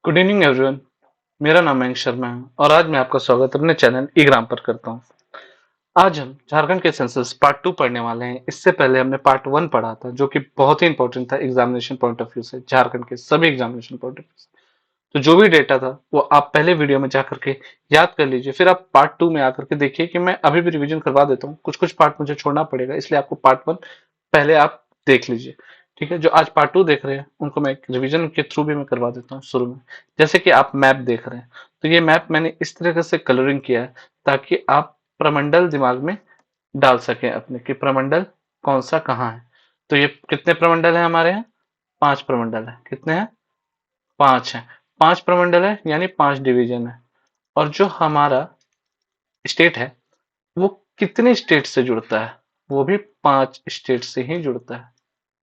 Good evening everyone. मेरा नाम मयंक शर्मा है और आज मैं आपका स्वागत अपने चैनल ईग्राम पर करता हूं। आज हम झारखंड के सेंसस पार्ट 2 पढ़ने वाले हैं। इससे पहले हमने पार्ट 1 पढ़ा था जो कि बहुत ही इंपॉर्टेंट था एग्जामिनेशन पॉइंट ऑफ व्यू से, झारखंड के सभी एग्जामिनेशन पॉइंट ऑफ व्यू से। तो जो भी डेटा था वो आप पहले वीडियो में जाकर के याद कर लीजिए, फिर आप पार्ट 2 में आकर के देखिए कि मैं अभी भी रिवीजन करवा देता हूँ। कुछ कुछ पार्ट मुझे छोड़ना पड़ेगा, इसलिए आपको पार्ट 1 पहले आप देख लीजिए। ठीक है, जो आज पार्ट 2 देख रहे हैं उनको मैं एक रिवीजन के थ्रू भी मैं करवा देता हूँ शुरू में। जैसे कि आप मैप देख रहे हैं, तो ये मैप मैंने इस तरीके से कलरिंग किया है ताकि आप प्रमंडल दिमाग में डाल सकें अपने कि प्रमंडल कौन सा कहाँ है। तो ये कितने प्रमंडल है हमारे यहाँ? 5 प्रमंडल है। कितने हैं? 5 है। 5 प्रमंडल है यानी 5 डिवीजन है। और जो हमारा स्टेट है वो कितने स्टेट से जुड़ता है? वो भी 5 स्टेट से ही जुड़ता है।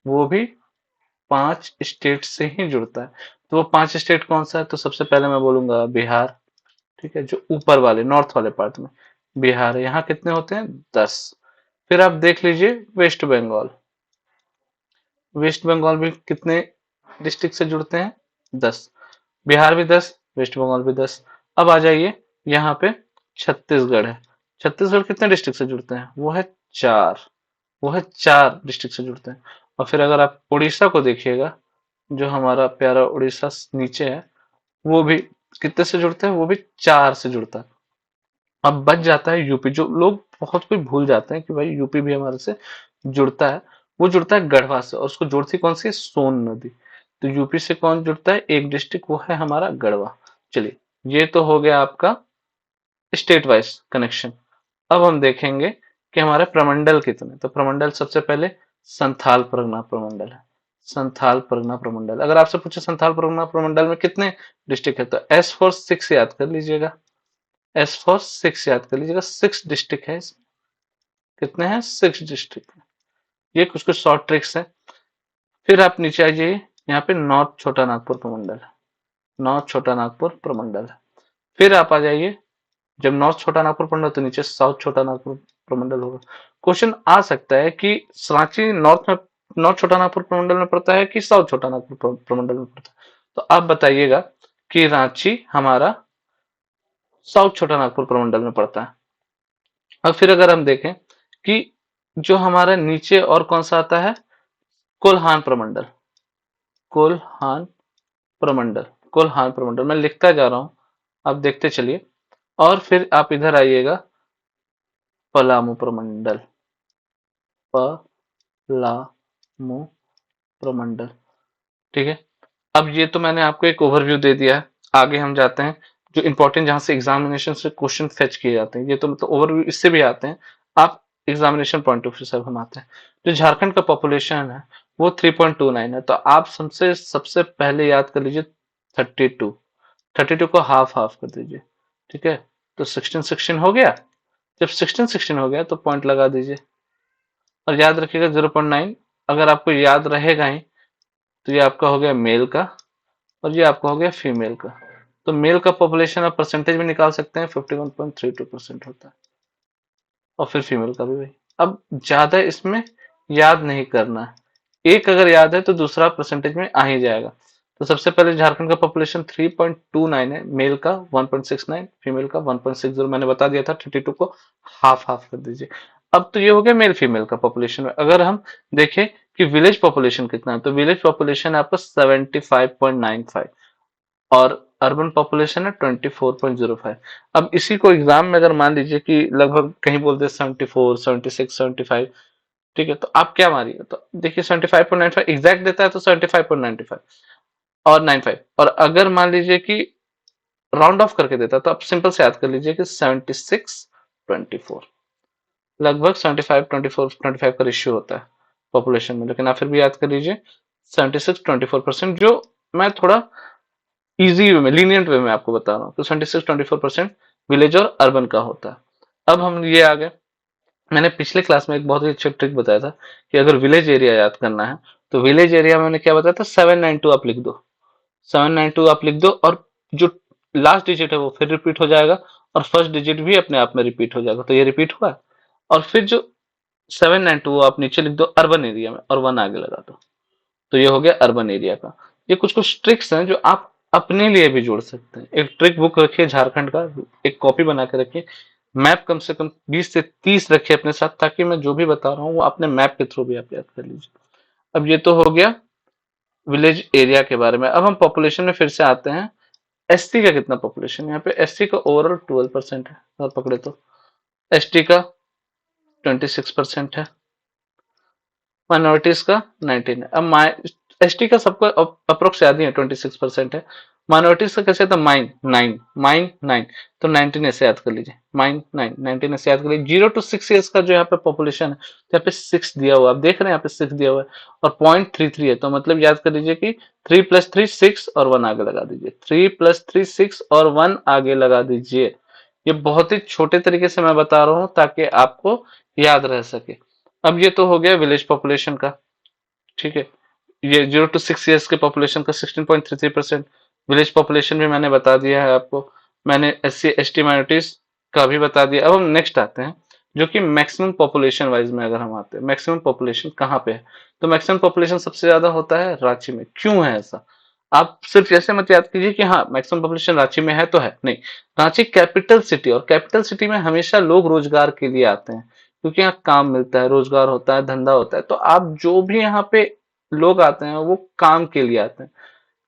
वो भी 5 स्टेट से ही जुड़ता है। तो वो 5 स्टेट कौन सा है? तो सबसे पहले मैं बोलूंगा बिहार। ठीक है, जो ऊपर वाले नॉर्थ वाले पार्ट में बिहार है। यहाँ कितने होते हैं? 10। फिर आप देख लीजिए वेस्ट बंगाल। वेस्ट बंगाल भी कितने डिस्ट्रिक्ट से जुड़ते हैं? 10। बिहार भी 10, वेस्ट बंगाल भी 10। अब आ जाइए यहाँ पे छत्तीसगढ़ है। छत्तीसगढ़ कितने डिस्ट्रिक्ट से जुड़ते हैं? वो है 4। वो है 4 डिस्ट्रिक्ट से जुड़ते हैं। और फिर अगर आप उड़ीसा को देखिएगा, जो हमारा प्यारा उड़ीसा नीचे है, वो भी कितने से जुड़ता है? वो भी 4 से जुड़ता है। अब बच जाता है यूपी। जो लोग बहुत कोई भूल जाते हैं कि भाई यूपी भी हमारे से जुड़ता है। वो जुड़ता है गढ़वा से, और उसको जोड़ती कौन सी है? सोन नदी। तो यूपी से कौन जुड़ता है? एक डिस्ट्रिक्ट, वो है हमारा गढ़वा। चलिए, ये तो हो गया आपका स्टेट वाइज कनेक्शन। अब हम देखेंगे कि हमारे प्रमंडल कितने। तो प्रमंडल सबसे पहले संथाल परगना प्रमंडल है। संथाल परगना प्रमंडल, अगर आपसे पूछे संथाल परगना प्रमंडल में कितने डिस्ट्रिक्ट है, तो एस फॉर 6 याद कर लीजिएगा। एस फॉर 6 याद कर लीजिएगा। 6 डिस्ट्रिक्ट है इसमें। कितने हैं? 6 डिस्ट्रिक्ट। ये कुछ कुछ शॉर्ट ट्रिक्स है। फिर आप नीचे आ जाइए, यहाँ पे नॉर्थ छोटा नागपुर प्रमंडल है। नॉर्थ छोटा नागपुर प्रमंडल है। फिर आप आ जाइए, जब नॉर्थ छोटा नागपुर प्रमंडल तो नीचे साउथ छोटा नागपुर प्रमंडल होगा। क्वेश्चन आ सकता है कि रांची नॉर्थ में, नॉर्थ छोटा नागपुर प्रमंडल में पड़ता है कि साउथ छोटा नागपुर प्रमंडल में पड़ता है? तो आप बताइएगा कि रांची हमारा साउथ छोटा नागपुर प्रमंडल में पड़ता है। और फिर अगर हम देखें कि जो हमारा नीचे और कौन सा आता है, कोल्हान प्रमंडल। कोल्हान प्रमंडल। कोल्हान प्रमंडल मैं लिखता जा रहा हूं, आप देखते चलिए। और फिर आप इधर आइएगा, पलामू प्रमंडल। पलामू प्रमंडल। ठीक है, अब ये तो मैंने आपको एक ओवरव्यू दे दिया है। आगे हम जाते हैं जो इंपॉर्टेंट, जहां से एग्जामिनेशन से क्वेश्चन फेच किए जाते हैं। ये तो मतलब ओवरव्यू इससे भी आते हैं। आप एग्जामिनेशन पॉइंट ऑफ व्यू से हम आते हैं। जो झारखंड का पॉपुलेशन है वो 3.29 है। तो आप सबसे सबसे पहले याद कर लीजिए 32। 32 को हाफ हाफ कर दीजिए। ठीक है, तो 16 हो गया। जब 16 हो गया तो पॉइंट लगा दीजिए। और याद रखिएगा 0.9, अगर आपको याद रहेगा ही, तो ये आपका हो गया मेल का और ये आपका हो गया फीमेल का। तो मेल का पॉपुलेशन आप परसेंटेज में निकाल सकते हैं, 51.32% होता है। और फिर फीमेल का भी वही। अब ज्यादा इसमें याद नहीं करना है, एक अगर याद है तो दूसरा परसेंटेज में आ ही जाएगा। तो सबसे पहले झारखंड का पॉपुलेशन 3.29 है, मेल का 1.69, फीमेल का 1.60। मैंने बता दिया था 32 को हाफ हाफ कर दीजिए। अब तो ये हो गया मेल फीमेल का पॉपुलेशन। अगर हम देखें कि विलेज पॉपुलेशन कितना है, तो विलेज पॉपुलेशन है आपका 75.95 और अर्बन पॉपुलेशन है 24.05। अब इसी को एग्जाम में अगर मान लीजिए कि लगभग कहीं बोलते हैं 74, 76, 75, ठीक है, तो आप क्या मारिए? तो देखिए 75.95 एग्जैक्ट देता है तो 75.95 और 95। और अगर मान लीजिए कि राउंड ऑफ करके देता है तो आप सिंपल से याद कर लीजिए कि 76.24। लगभग 75-24-25 का रेशियो होता है पॉपुलेशन में, लेकिन आप फिर भी याद कर लीजिए 76-24%। जो मैं थोड़ा इजी वे में, लीनियंट वे में आपको बता रहा हूँ, तो 76-24% विलेज और अर्बन का होता है। अब हम ये आ गए, मैंने पिछले क्लास में एक बहुत ही अच्छा ट्रिक बताया था कि अगर विलेज एरिया याद करना है, तो विलेज एरिया में मैंने क्या बताया था, 792 आप लिख दो। 792 आप लिख दो, और जो लास्ट डिजिट है वो फिर रिपीट हो जाएगा, और फर्स्ट डिजिट भी अपने आप में रिपीट हो जाएगा। तो ये रिपीट हुआ। और फिर जो 792 आप नीचे लिख दो अर्बन एरिया में, और 1 आगे लगा दो। तो ये हो गया अर्बन एरिया का। ये कुछ कुछ ट्रिक्स हैं जो आप अपने लिए भी जोड़ सकते हैं। एक ट्रिक बुक रखिए झारखंड का, एक कॉपी बना के रखिए, मैप कम से कम 20 से 30 रखिए अपने साथ, ताकि मैं जो भी बता रहा हूँ वो अपने मैप के थ्रू भी आप याद कर लीजिए। अब ये तो हो गया विलेज एरिया के बारे में। अब हम पॉपुलेशन में फिर से आते हैं। एसटी का कितना पॉपुलेशन, यहाँ पे एसटी का ओवरऑल 12% है अगर पकड़े तो, एसटी का 26% है, माइनॉरिटीज का 19 है। अब एसटी का सबको अप्रोक्स याद ही है, 26% है। माइनॉरिटीज का कैसे था, माइन 9, माइन 9, तो 19 ऐसे याद कर लीजिए, माइन 9, 19 ऐसे याद कर लीजिए। 0 to 6 ईयर्स का जो यहाँ पे पॉपुलेशन है, तो यहाँ पे 6 दिया हुआ है, आप देख रहे हैं यहाँ पे 6 दिया हुआ है, और 0.33 है, तो मतलब याद कर लीजिए कि 3 + 3 6 और 1 आगे लगा दीजिए, 3 + 3 6 और 1 आगे लगा दीजिए। ये बहुत ही छोटे तरीके से मैं बता रहा हूँ ताकि आपको याद रह सके। अब ये तो हो गया विलेज पॉपुलेशन का, ठीक है। ये 0 to 6 ईयर्स के पॉपुलेशन का 16.33%। विलेज पॉपुलेशन भी मैंने बता दिया है आपको। मैंने SC ST माइनॉरिटीज का भी बता दिया। अब हम नेक्स्ट आते हैं, जो कि मैक्सिमम पॉपुलेशन वाइज में अगर हम आते हैं, मैक्सिमम पॉपुलेशन कहाँ पे है, तो मैक्सिमम पॉपुलेशन सबसे ज्यादा होता है रांची में। क्यों है ऐसा, आप सिर्फ ऐसे मत याद कीजिए कि हाँ मैक्सिमम पॉपुलेशन रांची में है तो है, नहीं। रांची कैपिटल सिटी, और कैपिटल सिटी में हमेशा लोग रोजगार के लिए आते हैं, क्योंकि यहाँ काम मिलता है, रोजगार होता है, धंधा होता है। तो आप जो भी यहाँ पे लोग आते हैं वो काम के लिए आते हैं,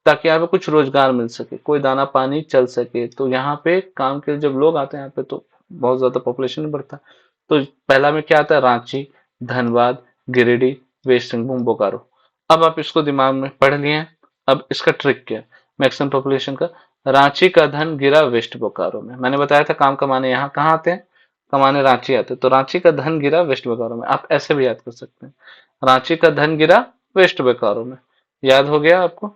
ताकि यहाँ पे कुछ रोजगार मिल सके, कोई दाना पानी चल सके। तो यहाँ पे काम के लिए जब लोग आते हैं यहाँ पे, तो बहुत ज्यादा पॉपुलेशन बढ़ता है। तो पहला में क्या आता है, रांची, धनबाद, गिरिडीह, वेस्ट सिंहभूम, बोकारो। अब आप इसको दिमाग में पढ़ लिए हैं। अब इसका ट्रिक क्या है मैक्सिमम पॉपुलेशन का, रांची का धन गिरा वेस्ट बोकारो में। मैंने बताया था काम कमाने यहाँ कहाँ आते हैं, कमाने रांची आते हैं, तो रांची का धन गिरा वेस्ट बोकारो में। आप ऐसे भी याद कर सकते हैं, रांची का धन गिरा वेस्ट बोकारो में। याद हो गया आपको।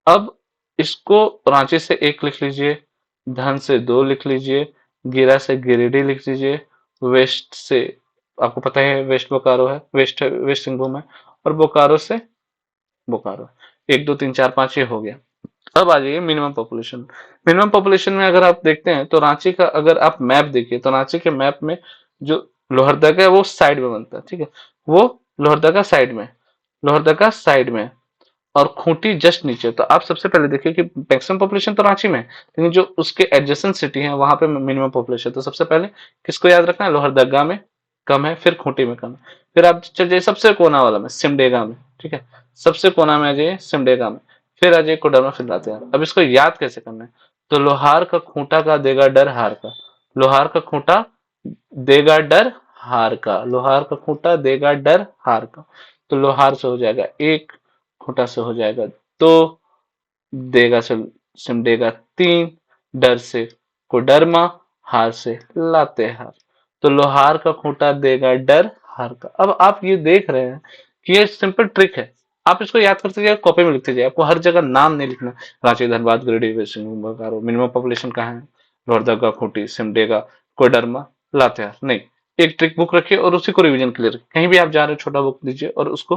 अब इसको रांची से 1 लिख लीजिए, धन से 2 लिख लीजिए, गिरा से गिरिडीह लिख लीजिए, वेस्ट से आपको पता है वेस्ट बोकारो है, वेस्ट वेस्ट सिंहभूम है, और बोकारो से बोकारो। 1 2 3 4 5 ये हो गया। अब आ जाइए मिनिमम पॉपुलेशन। मिनिमम पॉपुलेशन में अगर आप देखते हैं तो रांची का अगर आप मैप देखिए, तो रांची के मैप में जो लोहरदगा है वो साइड में बनता है, ठीक है, वो लोहरदगा साइड में, लोहरदगा साइड में, और खूंटी जस्ट नीचे। तो आप सबसे पहले देखिए कि मैक्सिमम पॉपुलेशन तो रांची में है, लेकिन जो उसके एडजेसेंट सिटी है वहां पे मिनिमम पॉपुलेशन। तो सबसे पहले किसको याद रखना है, लोहरदगा में कम है, फिर खूंटी में कम है, फिर आप चल जाइए सबसे कोना वाला में, सिमडेगा में, ठीक है, सबसे कोना में आ जाइए सिमडेगा में, फिर आ जाइए कोडरमा, फिर लातेहार। अब इसको याद कैसे करना है, तो लोहार का खूंटा का देगा डर हार का, लोहार का खूंटा देगा डर हार का, लोहार का खूंटा देगा डर हार का। तो लोहार से हो जाएगा 1, खूंटा से हो जाएगा 2, देगा से सिमडेगा 3, डर से कोडरमा, हार से लातेहार। तो लोहार का खूंटा देगा डर हार का। अब आप ये देख रहे हैं कि ये सिंपल ट्रिक है, आप इसको याद करते जाइए, कॉपी में लिखते जाइए, आपको हर जगह नाम नहीं लिखना। Ranchi, Dhanbad, Giridih, west Singhbhum, Bokaro, minimum population कहाँ है, लोहरदगा, खूंटी, सिमडेगा, कोडरमा, लातेहार, नहीं। एक ट्रिक बुक रखिए और उसी को रिवीजन के लिए रखिए। कहीं भी आप जा रहे हैं छोटा बुक लीजिए और उसको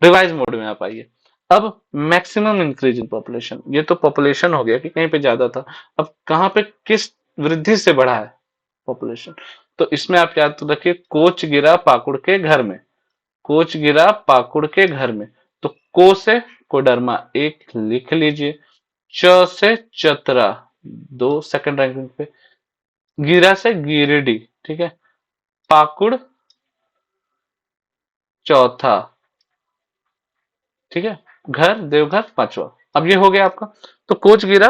रिवाइज मोड में आप आइए। अब मैक्सिमम इंक्रीज इन पॉपुलेशन, ये तो पॉपुलेशन हो गया कि कहीं पे ज्यादा था। अब कहाँ पे किस वृद्धि से बढ़ा है पॉपुलेशन, तो इसमें आप याद रखिए, कोच गिरा पाकुड़ के घर में, कोच गिरा पाकुड़ के घर में। तो को से कोडरमा 1 लिख लीजिए, च से चतरा 2 सेकंड रैंकिंग पे, गिरा से गिरिडीह, ठीक है, पाकुड़ चौथा, ठीक है, घर देवघर पांचवा। अब ये हो गया आपका। तो कोच गिरा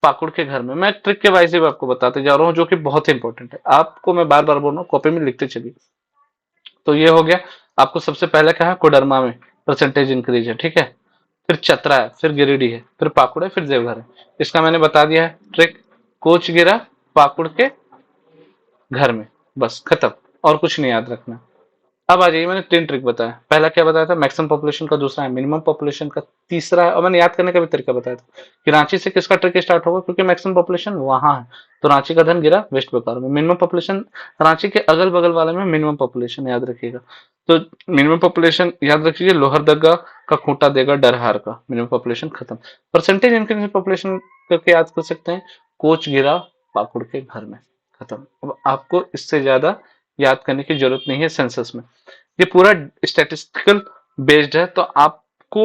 पाकुड़ के घर में। मैं ट्रिक के वाइज ही आपको बताते जा रहा हूँ, जो कि बहुत ही इंपॉर्टेंट है, आपको मैं बार बार बोल रहा हूँ, कॉपी में लिखते चलिए। तो ये हो गया आपको। सबसे पहले कहा कोडरमा में परसेंटेज इंक्रीज है, ठीक है, फिर चतरा है, फिर गिरिडीह है, फिर पाकुड़ है, फिर देवघर है। इसका मैंने बता दिया है ट्रिक, कोच गिरा पाकुड़ के घर में, बस खत्म, और कुछ नहीं याद रखना। अब आ जाइए, मैंने 3 ट्रिक बताया। पहला क्या बताया था, मैक्सिमम पॉपुलेशन का, दूसरा है मिनिमम पॉपुलेशन का, तीसरा है, और मैंने याद करने का भी तरीका बताया था कि रांची से किसका ट्रिक स्टार्ट होगा, क्योंकि मैक्सिमम पॉपुलेशन वहां है, तो रांची का धन गिरा वेस्ट बोकारो में। मिनिमम पॉपुलेशन रांची के अगल बगल वाले में मिनिमम पॉपुलेशन याद रखिएगा। तो मिनिमम पॉपुलेशन याद रखिए, लोहरदगा का खूंटा देगा डरहार का, मिनिमम पॉपुलेशन खत्म। परसेंटेज इंक्रीज पॉपुलेशन करके याद कर सकते हैं, कोच गिरा पाकुड़ के घर में, खत्म। अब आपको इससे ज्यादा याद करने की जरूरत नहीं है सेंसस में। ये पूरा स्टैटिस्टिकल बेस्ड है, तो आपको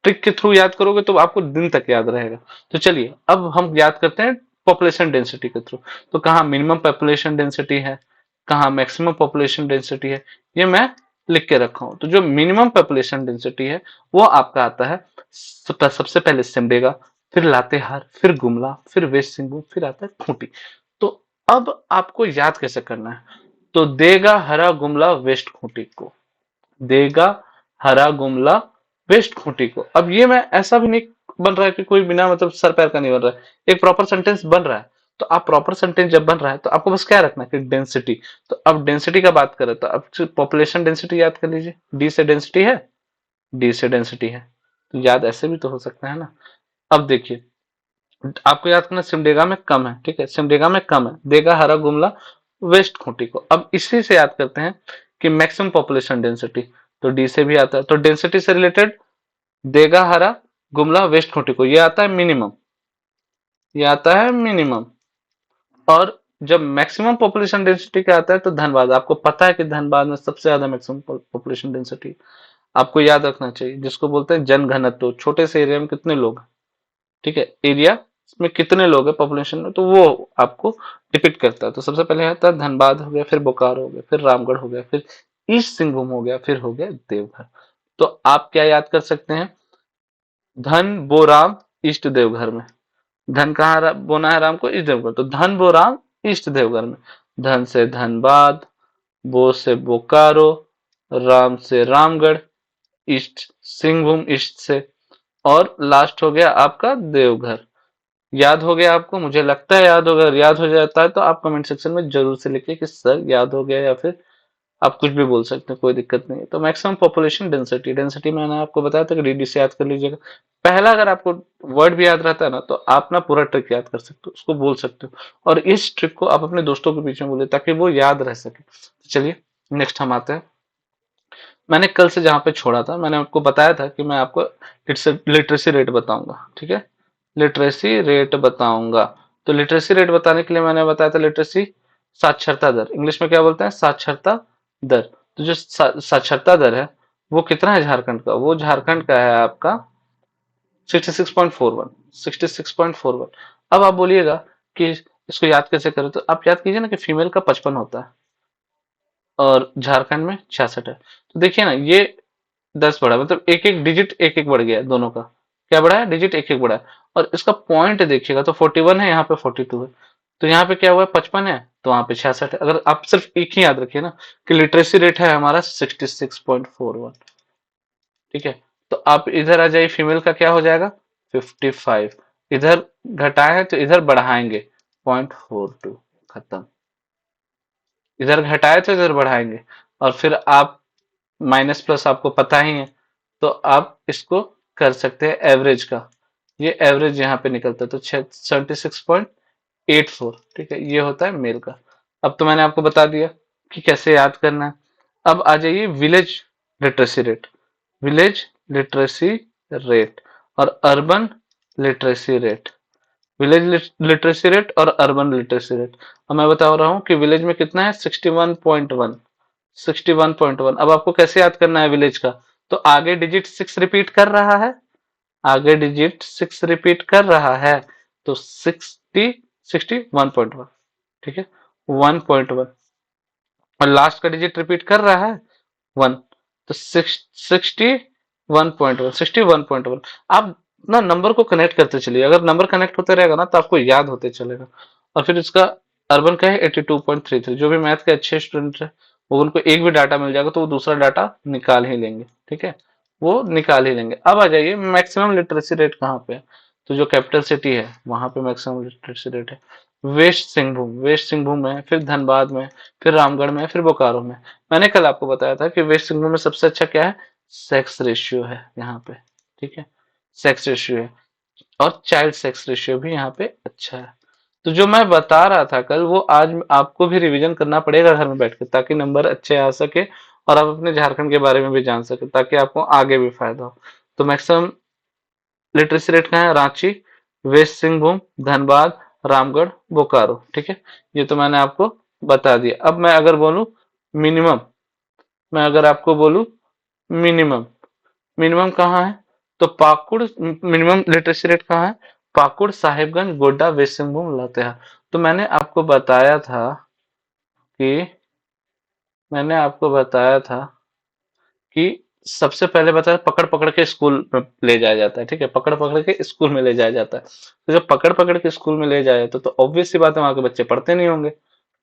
ट्रिक के थ्रू याद करोगे तो आपको दिन तक याद रहेगा। तो चलिए अब हम याद करते हैं पॉपुलेशन डेंसिटी के थ्रू। तो कहाँ मिनिमम पॉपुलेशन डेंसिटी है, कहाँ मैक्सिमम पॉपुलेशन डेंसिटी है, ये मैं लिख के रखा हूं। तो जो मिनिमम पॉपुलेशन डेंसिटी है वो आपका आता है सबसे पहले सिमडेगा, फिर लातेहार, फिर गुमला, फिर वेस्ट सिंहभूम, फिर आता है खूंटी। तो अब आपको याद कैसे करना है, तो देगा, हरा, गुमला, वेस्ट, खूंटी को, देगा, हरा, गुमला, वेस्ट, खूंटी को। अब ये मैं ऐसा भी नहीं बन रहा है कि कोई बिना मतलब सर पैर का नहीं बन रहा है, एक प्रॉपर सेंटेंस बन रहा है। तो आप प्रॉपर सेंटेंस जब बन रहा है तो आपको बस क्या रखना है कि डेंसिटी। तो अब डेंसिटी का बात करें तो अब पॉपुलेशन डेंसिटी याद कर लीजिए, डी से डेंसिटी है, डी से डेंसिटी है। तो याद ऐसे भी तो हो सकता है ना। अब देखिए आपको याद करना सिमडेगा में कम है, ठीक है, सिमडेगा में कम है, देगा, हरा, गुमला, वेस्ट, खूंटी को। अब इसी से याद करते हैं कि मैक्सिमम पॉपुलेशन डेंसिटी, तो डी से भी आता है। तो डेंसिटी से रिलेटेड देगा, हरा, गुमला, वेस्ट, खूंटी को, ये आता है मिनिमम, ये आता है मिनिमम। और जब मैक्सिमम पॉपुलेशन डेंसिटी क्या आता है तो धनबाद, आपको पता है कि धनबाद में सबसे ज्यादा मैक्सिमम पॉपुलेशन डेंसिटी, आपको याद रखना चाहिए, जिसको बोलते हैं जनघनत्व, छोटे से एरिया में कितने लोग हैं, ठीक है, एरिया में कितने लोग हैं पॉपुलेशन में, तो वो आपको डिपिक्ट करता है। तो सबसे पहले आता है धनबाद हो गया, फिर बोकारो हो गया, फिर रामगढ़ हो गया, फिर ईस्ट सिंहभूम हो गया, फिर हो गया देवघर। तो आप क्या याद कर सकते हैं, धन बोराम ईस्ट देवघर में, धन कहाँ बोना है राम को, ईस्ट देवघर, तो धन बोराम ईस्ट देवघर में, धन से धनबाद, बो से बोकारो, राम से रामगढ़, ईस्ट सिंहभूम ईस्ट से, और लास्ट हो गया आपका देवघर। याद हो गया आपको, मुझे लगता है याद होगा। अगर याद हो जाता है तो आप कमेंट सेक्शन में जरूर से लिखिए कि सर याद हो गया, या फिर आप कुछ भी बोल सकते हैं, कोई दिक्कत नहीं है। तो मैक्सिमम पॉपुलेशन डेंसिटी, डेंसिटी मैंने आपको बताया था कि डीडी से याद कर लीजिएगा। पहला अगर आपको वर्ड भी याद रहता है ना तो आप ना पूरा ट्रिक याद कर सकते हो, उसको बोल सकते हो, और इस ट्रिक को आप अपने दोस्तों के बीच में बोले ताकि वो याद रह सके। तो चलिए नेक्स्ट हम आते हैं। मैंने कल से जहां पे छोड़ा था, मैंने आपको बताया था कि मैं आपको लिटरेसी रेट बताऊंगा, ठीक है, लिटरेसी रेट बताऊंगा। तो लिटरेसी रेट बताने के लिए मैंने बताया था लिटरेसी साक्षरता दर, इंग्लिश में क्या बोलते हैं, साक्षरता दर। तो जो साक्षरता दर है वो कितना है झारखंड का, वो झारखंड का है आपका 66.41, 66.41। अब आप बोलिएगा कि इसको याद कैसे करें, तो आप याद कीजिए ना कि फीमेल का 55 होता है और झारखंड में 66 है। तो देखिए ना ये 10 बढ़ा, मतलब एक एक डिजिट एक एक बढ़ गया है दोनों का, क्या बढ़ा है, डिजिट एक एक बढ़ा है। और इसका पॉइंट देखिएगा तो 41 है, यहाँ पे 42 है, तो यहाँ पे क्या हुआ है 55 है, तो वहां पे 66 है। अगर आप सिर्फ एक ही याद रखिए ना कि लिटरेसी रेट है हमारा 66.41, ठीक है। तो आप इधर आ जाइए, फीमेल का क्या हो जाएगा 55, इधर घटाए तो इधर बढ़ाएंगे 0.42, खत्म। इधर घटाए तो इधर बढ़ाएंगे, और फिर आप माइनस प्लस आपको पता ही है, तो आप इसको कर सकते हैं एवरेज का, ये एवरेज यहाँ पे निकलता है तो 76.84, ठीक है, ये होता है मेल का। अब तो मैंने आपको बता दिया कि कैसे याद करना है। अब आ जाइए village literacy rate, village literacy rate और urban literacy rate, village literacy rate और अर्बन लिटरेसी रेट। अब मैं बता रहा हूँ कि विलेज में कितना है 61.1, 61.1। अब आपको कैसे याद करना है विलेज का, तो आगे डिजिट 6 रिपीट कर रहा है, आगे डिजिट 6 रिपीट कर रहा है, तो 61.1, ठीक है, 1.1, और लास्ट का डिजिट रिपीट कर रहा है 1, तो 61.1, 61.1। आप ना नंबर को कनेक्ट करते चलिए, अगर नंबर कनेक्ट होते रहेगा ना तो आपको याद होते चलेगा। और फिर इसका अर्बन का है 82.33, जो भी मैथ के अच्छे स्टूडेंट है वो उनको एक भी डाटा मिल जाएगा तो वो दूसरा डाटा निकाल ही लेंगे, ठीक है, वो निकाल ही लेंगे। अब आ जाइए मैक्सिमम लिटरेसी रेट कहाँ पे है, तो जो कैपिटल सिटी है वहां पे मैक्सिमम लिटरेसी रेट है वेस्ट सिंहभूम, वेस्ट सिंहभूम में, फिर धनबाद में, फिर रामगढ़ में, फिर बोकारो में। मैंने कल आपको बताया था कि वेस्ट सिंहभूम में सबसे अच्छा क्या है, सेक्स रेशियो है यहाँ पे, ठीक है, सेक्स रेशियो है, और चाइल्ड सेक्स रेशियो भी यहाँ पे अच्छा है। तो जो मैं बता रहा था कल वो आज आपको भी रिवीजन करना पड़ेगा घर में बैठ के, ताकि नंबर अच्छे आ सके और आप अपने झारखंड के बारे में भी जान सके, ताकि आपको आगे भी फायदा हो। तो मैक्सिमम लिटरेसी रेट कहाँ है, रांची, वेस्ट सिंहभूम, धनबाद, रामगढ़, बोकारो, ठीक है, ये तो मैंने आपको बता दिया। अब मैं अगर बोलूं मिनिमम, मैं अगर आपको बोलूं मिनिमम, मिनिमम कहाँ है, तो पाकुड़ मिनिमम लिटरेसी रेट कहाँ है? पाकुड़, साहिबगंज, गोड्डा, वेस्ट सिंहभूम, लातेहार। तो कि मैंने आपको बताया था कि सबसे पहले बताया पकड़ पकड़ के स्कूल में ले जाया जाता है, ठीक है, पकड़ पकड़ के स्कूल में ले जाया जाता है। तो जब पकड़ पकड़ के स्कूल में ले जाया जाता है तो ऑब्वियस सी बात है वहां के बच्चे पढ़ते नहीं होंगे।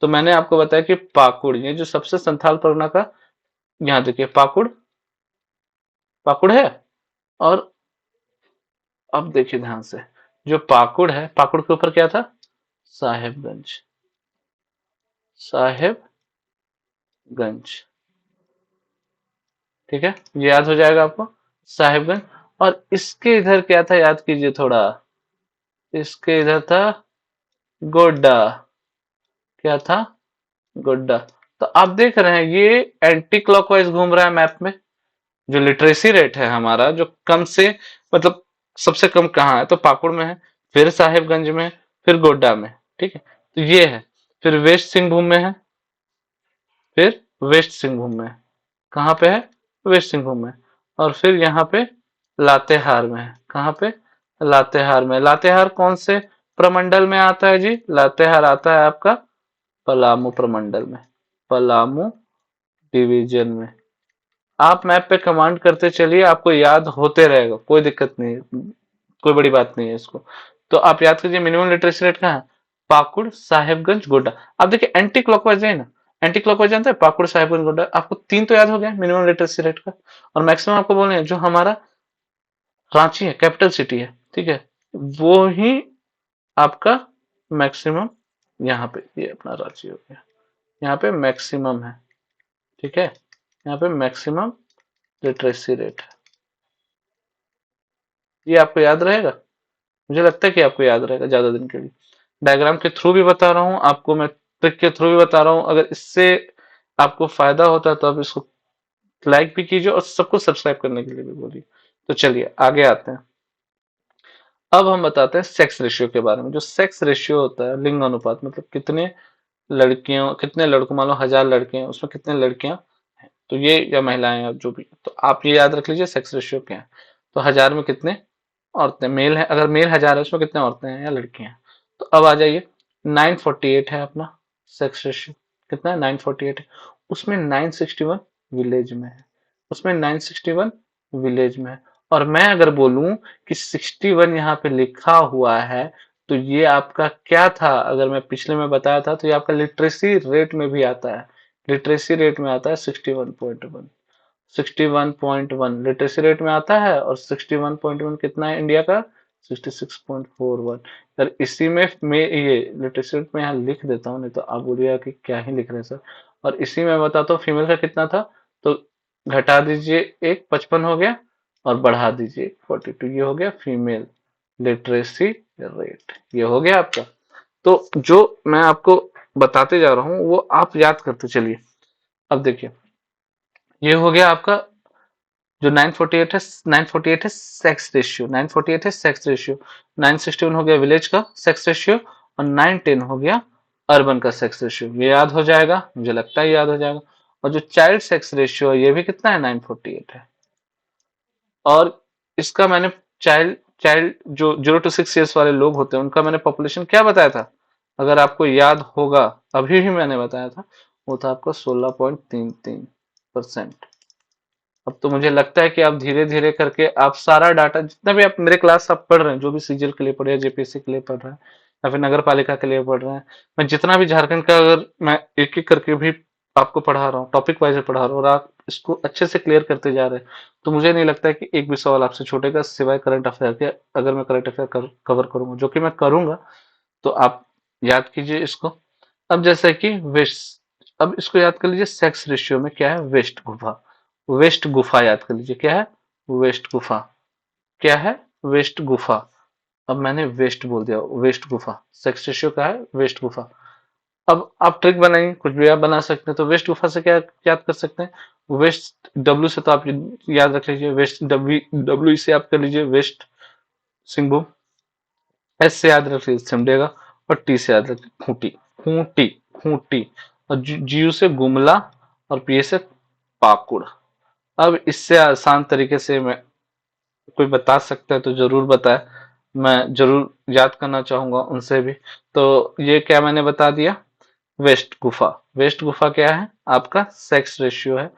तो मैंने आपको बताया कि पाकुड़, ये जो सबसे संथाल परगना का, यहाँ देखिए पाकुड़, पाकुड़ है। और अब देखिए ध्यान से, जो पाकुड़ है, पाकुड़ के ऊपर क्या था? साहेबगंज, साहेबगंज, ठीक है, ये याद हो जाएगा आपको, साहेबगंज। और इसके इधर क्या था, याद कीजिए थोड़ा, इसके इधर था गोड्डा। क्या था? गोड्डा। तो आप देख रहे हैं ये एंटी क्लॉकवाइज घूम रहा है मैप में। जो लिटरेसी रेट है हमारा, जो कम से मतलब सबसे कम कहाँ है, तो पाकुड़ में है, फिर साहेबगंज में है, फिर गोड्डा में, ठीक है। तो ये है, फिर वेस्ट सिंहभूम में है, फिर वेस्ट सिंहभूम में है। कहाँ पे है? वेस्ट सिंहभूम में। और फिर यहाँ पे लातेहार में है। कहाँ पे? लातेहार में। लातेहार कौन से प्रमंडल में आता है जी? लातेहार आता है आपका पलामू प्रमंडल में, पलामू डिवीजन में। आप मैप पे कमांड करते चलिए, आपको याद होते रहेगा, कोई दिक्कत नहीं है, कोई बड़ी बात नहीं है इसको। तो आप याद कीजिए मिनिमम लिटरेसी रेट कहाँ है? पाकुड़, साहेबगंज, गोड्डा। आप देखिए एंटी क्लॉकवाइज है ना, एंटी क्लॉकवाइज जानते हैं, पाकुड़, साहेबगंज, गोड्डा। आपको तीन तो याद हो गया मिनिमम लिटरेसी रेट का। और मैक्सिमम आपको बोले जो हमारा रांची है, कैपिटल सिटी है, ठीक है, वो ही आपका मैक्सिमम यहाँ पे, ये अपना रांची हो गया, यहाँ पे मैक्सिमम है, ठीक है, यहाँ पे मैक्सिमम लिटरेसी रेट है। ये आपको याद रहेगा, मुझे लगता है कि आपको याद रहेगा ज्यादा दिन के लिए। डायग्राम के थ्रू भी बता रहा हूँ आपको, मैं ट्रिक के थ्रू भी बता रहा हूँ। अगर इससे आपको फायदा होता है तो आप इसको लाइक भी कीजिए और सबको सब्सक्राइब करने के लिए भी बोलिए। तो चलिए आगे आते हैं। अब हम बताते हैं सेक्स रेशियो के बारे में। जो सेक्स रेशियो होता है, लिंग अनुपात, मतलब कितने लड़कियों, कितने लड़कों, मान लो 1000 लड़के हैं, उसमें कितने लड़कियां हैं, तो ये, या महिलाएं या जो भी, तो आप ये याद रख लीजिए सेक्स रेशियो क्या है। तो 1000 में कितने औरतें, मेल है, अगर मेल 1000 है उसमें कितने औरतें हैं या लड़कियां हैं। तो अब आ जाइए, 948 है अपना सेक्स रेशियो। कितना है? 948 है। उसमें 961 विलेज में है, उसमें 961 विलेज में है। और मैं अगर बोलूं कि 61 यहाँ पे लिखा हुआ है, तो ये आपका क्या था, अगर मैं पिछले में बताया था, तो ये आपका लिटरेसी रेट में भी आता है। लिटरेसी रेट में आता है 61.1, 61.1 लिटरेसी रेट में आता है। और 61.1 कितना है इंडिया का? 66.41। अगर इसी में ये लिटरेसी रेट में यहाँ लिख देता हूँ, नहीं तो आप बोलिएगा कि क्या ही लिख रहे हैं सर। और इसी में बताता हूँ फीमेल का कितना था, तो घटा दीजिए एक, 55 हो गया, और बढ़ा दीजिए 42, ये हो गया फीमेल लिटरेसी रेट, ये हो गया आपका। तो जो मैं आपको बताते जा रहा हूँ वो आप याद करते चलिए। अब देखिए, ये हो गया आपका जो 948 है, 948 है सेक्स रेशियो, 948 है सेक्स रेशियो। 961 हो गया विलेज का सेक्स रेशियो, और 910 हो गया अर्बन का सेक्स रेशियो। ये याद हो जाएगा, मुझे लगता है याद हो जाएगा। और जो चाइल्ड सेक्स रेशियो है, ये भी कितना है? 948 है। और इसका मैंने चाइल्ड चाइल्ड जो 0 to 6 years वाले लोग होते हैं, उनका मैंने पॉपुलेशन क्या बताया था, अगर आपको याद होगा, अभी भी मैंने बताया था, वो था आपका 16.33%। अब तो मुझे लगता है कि आप धीरे धीरे करके आप सारा डाटा, जितना भी आप मेरे क्लास आप पढ़ रहे हैं, जो भी सीजीएल के लिए पढ़ रहे हैं, जेपीएससी के लिए पढ़ रहे हैं, या फिर नगर पालिका के लिए पढ़ रहे हैं, मैं जितना भी झारखंड का, अगर मैं एक एक करके भी आपको पढ़ा रहा हूँ, टॉपिक वाइज पढ़ा रहा हूँ, और आप इसको अच्छे से क्लियर करते जा रहे हैं, तो मुझे नहीं लगता है कि एक भी सवाल आपसे छूटेगा सिवाय करंट अफेयर के। अगर मैं करंट अफेयर कवर करूंगा, जो कि मैं करूंगा, तो आप याद कीजिए इसको। अब जैसे कि वेस्ट, अब इसको याद कर लीजिए, सेक्स रेशियो में क्या है? वेस्ट गुफा, वेस्ट गुफा याद कर लीजिए, क्या है? वेस्ट गुफा। क्या है? वेस्ट गुफा। अब मैंने वेस्ट बोल दिया, वेस्ट गुफा सेक्स रेशियो का है, वेस्ट गुफा। अब आप ट्रिक बनाइए, कुछ भी आप बना सकते हैं। तो वेस्ट गुफा से क्या याद कर सकते हैं? वेस्ट डब्ल्यू से तो आप याद रख लीजिए, वेस्ट डब्ल्यू, डब्ल्यू से आप कर लीजिए वेस्ट सिंहभूम। एस से याद रख लीजिए सिमडेगा, और टी से याद रखिए खूंटी, खूंटी, खूंटी। और जीयू से गुमला, और पीए से पाकुड़। अब इससे आसान तरीके से मैं कोई बता सकता है तो जरूर बताए, मैं जरूर याद करना चाहूंगा उनसे भी। तो ये क्या मैंने बता दिया, वेस्ट गुफा। वेस्ट गुफा क्या है, आपका सेक्स रेशियो है।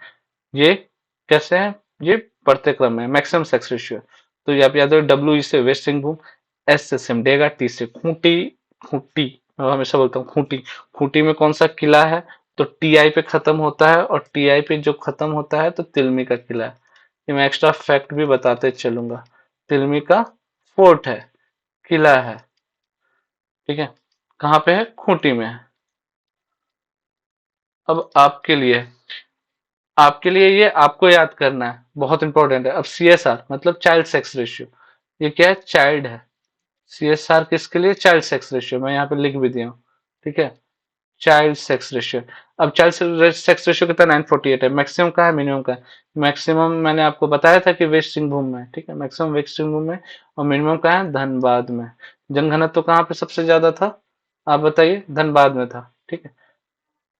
ये कैसे है, ये बढ़ते क्रम में मैक्सिमम सेक्स रेशियो है। तो ये आप याद रखो, डब्ल्यू से वेस्ट सिंहभूम, एस से सिमडेगा, टी से खूंटी। खूंटी, मैं हमेशा बोलता हूँ खूंटी। खूंटी में कौन सा किला है, तो टीआई पे खत्म होता है, और टीआई पे जो खत्म होता है तो तिलमी का किला है। ये मैं एक्स्ट्रा फैक्ट भी बताते चलूंगा। तिलमी का फोर्ट है, किला है, ठीक है। कहाँ पे है, खूंटी में है। अब आपके लिए ये आपको याद करना है, बहुत इंपॉर्टेंट है। अब सीएसआर मतलब चाइल्ड सेक्स रेशियो, ये क्या है, चाइल्ड है। सीएसआर किसके लिए, चाइल्ड सेक्स रेशियो, मैं यहाँ पे लिख भी दिया हूँ, ठीक है। चाइल्ड सेक्स रेशियो, अब चाइल्ड सेक्स रेशियो कितना, 948 है। मैक्सिमम का है, मिनिमम का है। मैक्सिमम मैंने आपको बताया था कि वेस्ट सिंहभूम में, ठीक है, मैक्सिमम वेस्ट सिंहभूम में। और मिनिमम का है धनबाद में। जनघनत्व कहाँ पे सबसे ज्यादा था, आप बताइए, धनबाद में था, ठीक है।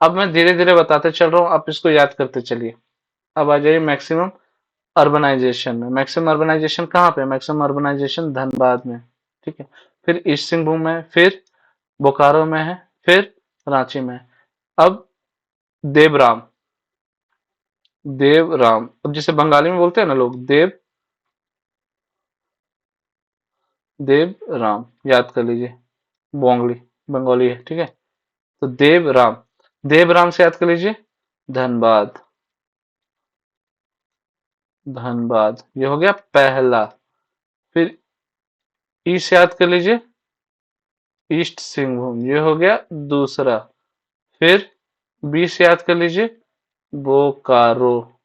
अब मैं धीरे धीरे बताते चल रहा हूँ, आप इसको याद करते चलिए। अब आ जाइए मैक्सिमम अर्बनाइजेशन में। मैक्सिमम अर्बनाइजेशन कहाँ पे, मैक्सिमम अर्बनाइजेशन धनबाद में, ठीक है। फिर ईस्ट सिंहभूम में, फिर बोकारो में है, फिर रांची में है। अब देवराम, देवराम, अब जिसे बंगाली में बोलते हैं ना लोग, देवराम याद कर लीजिए। बोंगली, बंगाली है, ठीक है। तो देवराम, देवराम से याद कर लीजिए, धनबाद। धनबाद ये हो गया पहला। फिर ई से याद कर लीजिए, ईस्ट सिंहभूम, ये हो गया दूसरा। फिर बी से याद कर लीजिए, बोकारो,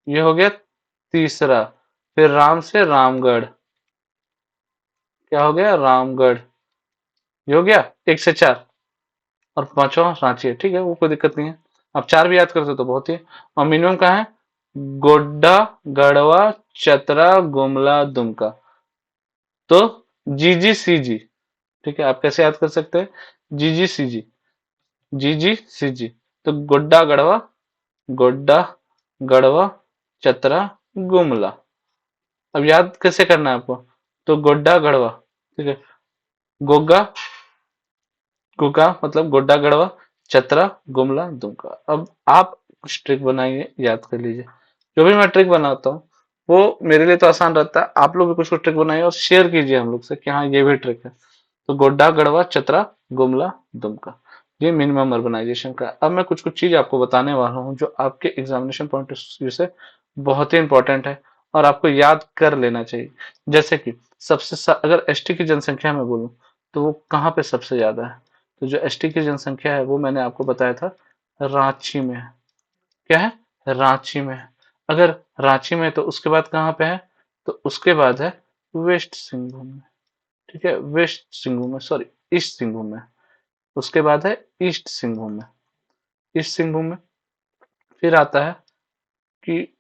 ये हो गया तीसरा। फिर राम से रामगढ़, क्या हो गया, रामगढ़, ये हो गया 1 से 4। और पांचवा रांची है, ठीक है, वो कोई दिक्कत नहीं है। आप 4 भी याद करते हो तो बहुत ही है। और मिनिमम कहाँ है, गोड्डा, गढ़वा, चतरा, गुमला, दुमका। तो जी सी जी, ठीक है, आप कैसे याद कर सकते हैं, जी सी जी, जी सी जी। तो गोड्डा गढ़वा, गोड्डा गढ़वा, चतरा, गुमला। अब याद कैसे करना है आपको, तो गोड्डा गढ़वा, ठीक है, गोगा, गोगा मतलब गोड्डा गढ़वा, चतरा, गुमला, दुमका। अब आप कुछ ट्रिक बनाइए, याद कर लीजिए। जो भी मैं ट्रिक बनाता हूँ वो मेरे लिए तो आसान रहता है, आप लोग भी कुछ कुछ ट्रिक बनाइए और शेयर कीजिए हम लोग से कि हाँ ये भी ट्रिक है। तो गोड्डा गढ़वा, चतरा, गुमला, दुमका, ये मिनिमम अर्बनाइजेशन का है। अब मैं कुछ कुछ चीज आपको बताने वाला हूँ जो आपके एग्जामिनेशन पॉइंट ऑफ व्यू से बहुत ही इंपॉर्टेंट है और आपको याद कर लेना चाहिए। जैसे कि अगर एसटी की जनसंख्या में बोलूं तो वो कहाँ पे सबसे ज्यादा है, तो जो एसटी की जनसंख्या है वो मैंने आपको बताया था रांची में है। क्या है, रांची में है। अगर रांची में है तो उसके बाद कहाँ पे है, तो उसके बाद है वेस्ट सिंहभूम में, ठीक है, वेस्ट सिंहभूम में, सॉरी, ईस्ट सिंहभूम में। उसके बाद है ईस्ट सिंहभूम में, ईस्ट सिंहभूम में। फिर आता है कि,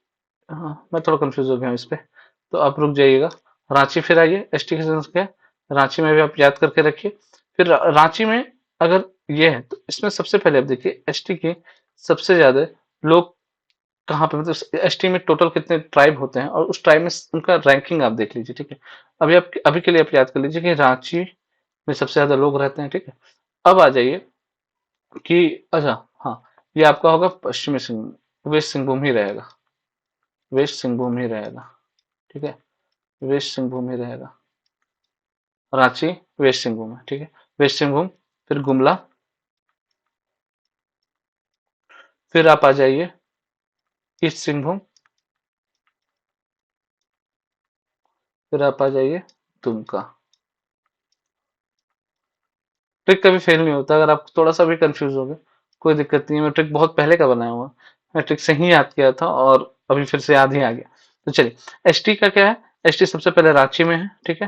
हाँ मैं थोड़ा कंफ्यूज हो गया हूँ इस पे, तो आप रुक जाइएगा। रांची फिर आइए, एसटी की जनसंख्या रांची में भी आप याद करके रखिए। फिर रांची में अगर ये है तो इसमें सबसे पहले आप देखिए एसटी के सबसे ज्यादा लोग कहाँ पे, मतलब एसटी में टोटल कितने ट्राइब होते हैं और उस ट्राइब में उनका रैंकिंग आप देख लीजिए, ठीक है। अभी के लिए आप याद कर लीजिए कि रांची में सबसे ज्यादा लोग रहते हैं, ठीक है। अब आ जाइए कि, अच्छा, हाँ, ये आपका होगा पश्चिमी सिंह, वेस्ट सिंहभूम ही रहेगा, वेस्ट सिंहभूम ही रहेगा, ठीक है, वेस्ट सिंहभूम ही रहेगा। रांची वेस्ट सिंहभूम है, ठीक है, वेस्ट सिंहभूम। फिर गुमला, फिर आप आ जाइए ईस्ट सिंहभूम, फिर आप आ जाइए दुमका। ट्रिक कभी फेल नहीं होता, अगर आप थोड़ा सा भी कंफ्यूज हो गए कोई दिक्कत नहीं है, मैं ट्रिक बहुत पहले का बनाया हुआ, मैं ट्रिक से ही याद किया था और अभी फिर से याद ही आ गया। तो चलिए, एसटी का क्या है, एसटी सबसे पहले रांची में है, ठीक है,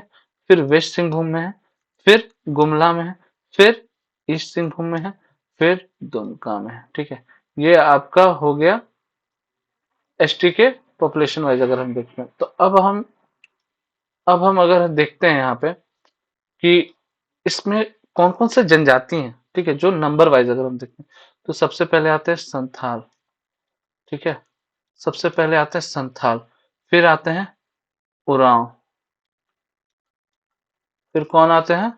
फिर वेस्ट सिंहभूम में है, फिर गुमला में है, फिर ईस्ट सिंहभूम में है, फिर दुमका में है, ठीक है। ये आपका हो गया एसटी के पॉपुलेशन वाइज अगर हम देखते हैं। तो अब हम अगर देखते हैं यहाँ पे कि इसमें कौन कौन से जनजाति हैं, ठीक है, जो नंबर वाइज अगर हम देखते हैं तो सबसे पहले आते हैं संथाल, ठीक है, सबसे पहले आते हैं संथाल। फिर आते हैं उरांव। फिर कौन आते हैं?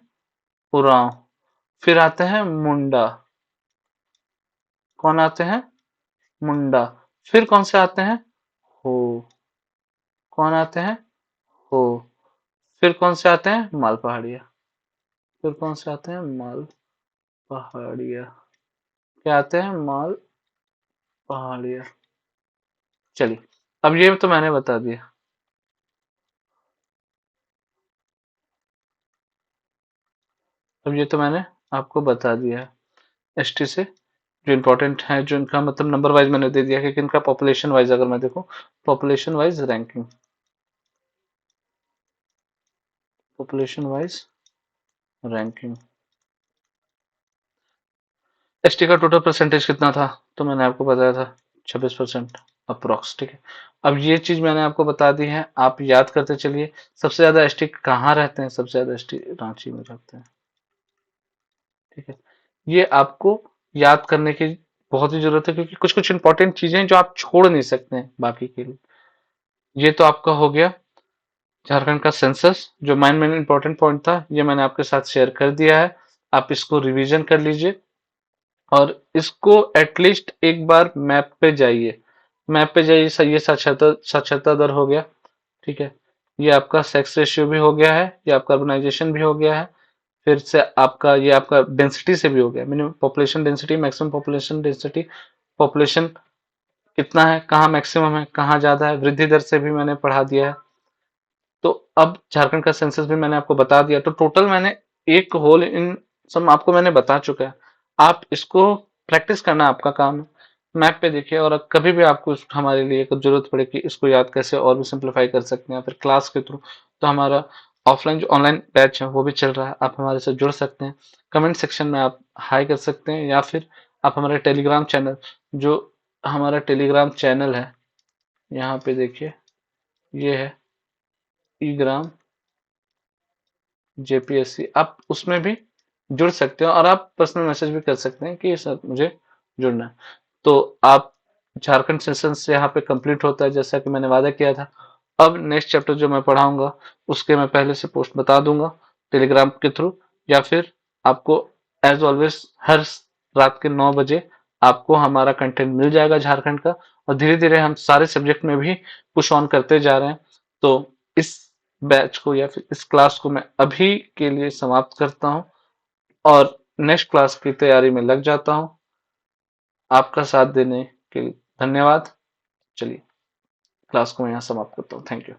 उरांव। फिर आते हैं मुंडा। कौन आते हैं? मुंडा। फिर कौन से आते हैं? हो। कौन आते हैं? हो। फिर कौन से आते हैं? माल पहाड़िया। फिर कौन से आते हैं? माल पहाड़िया। क्या आते हैं? माल पहाड़िया। चलिए, अब ये तो मैंने बता दिया। अब ये तो मैंने आपको बता दिया है एसटी से जो इम्पोर्टेंट है, जो इनका मतलब नंबर वाइज मैंने दे दिया कि इनका पॉपुलेशन वाइज अगर मैं देखूं, population wise ranking, population wise ranking. ST का टोटल परसेंटेज कितना था? तो मैंने आपको बताया था 26% अप्रोक्स। ठीक है, अब ये चीज मैंने आपको बता दी है, आप याद करते चलिए। सबसे ज्यादा एसटी कहाँ रहते हैं? सबसे ज्यादा एसटी रांची में रहते हैं। ठीक है, ये आपको याद करने की बहुत ही जरूरत है, क्योंकि कुछ कुछ इंपॉर्टेंट चीजें हैं जो आप छोड़ नहीं सकते हैं बाकी के लिए। ये तो आपका हो गया झारखंड का सेंसस, जो मेन मेन इंपॉर्टेंट पॉइंट था ये मैंने आपके साथ शेयर कर दिया है। आप इसको रिवीजन कर लीजिए और इसको एटलीस्ट एक बार मैप पे जाइए। मैप पे जाइए, ये साक्षरता साक्षरता दर हो गया। ठीक है, ये आपका सेक्स रेशियो भी हो गया है, ये आपका अर्बनाइजेशन भी हो गया है। फिर से आपका ये आपका डेंसिटी से भी हो गया, minimum population density, maximum population density, population कितना है, कहाँ मैक्सिमम है, कहाँ ज्यादा है, वृद्धि दर से भी मैंने पढ़ा दिया है। तो अब झारखंड का सेंसस भी मैंने आपको बता दिया, तो टोटल मैंने एक होल इन सब आपको मैंने बता चुका है। आप इसको प्रैक्टिस करना आपका काम है। मैप पे देखिए, और कभी भी आपको हमारे लिए कुछ जरूरत पड़े कि इसको याद कैसे और भी सिंप्लीफाई कर सकते हैं फिर क्लास के थ्रू, तो हमारा ऑफलाइन जो ऑनलाइन बैच है वो भी चल रहा है, आप हमारे साथ जुड़ सकते हैं। कमेंट सेक्शन में आप हाई कर सकते हैं, या फिर आप हमारे टेलीग्राम चैनल, जो हमारा टेलीग्राम चैनल है, यहाँ पे देखिए, ये है ईग्राम जेपीएससी, आप उसमें भी जुड़ सकते हो और आप पर्सनल मैसेज भी कर सकते हैं कि सर मुझे जुड़ना है। तो आप, झारखंड सेशन से यहाँ पे कंप्लीट होता है जैसा कि मैंने वादा किया था। अब नेक्स्ट चैप्टर जो मैं पढ़ाऊंगा उसके मैं पहले से पोस्ट बता दूंगा टेलीग्राम के थ्रू, या फिर आपको एज ऑलवेज हर रात के 9 बजे आपको हमारा कंटेंट मिल जाएगा झारखंड का। और धीरे धीरे हम सारे सब्जेक्ट में भी पुश ऑन करते जा रहे हैं। तो इस बैच को या फिर इस क्लास को मैं अभी के लिए समाप्त करता हूं और नेक्स्ट क्लास की तैयारी में लग जाता हूं। आपका साथ देने के लिए धन्यवाद। चलिए, क्लास को मैं यहाँ समाप्त करता हूँ। Thank you.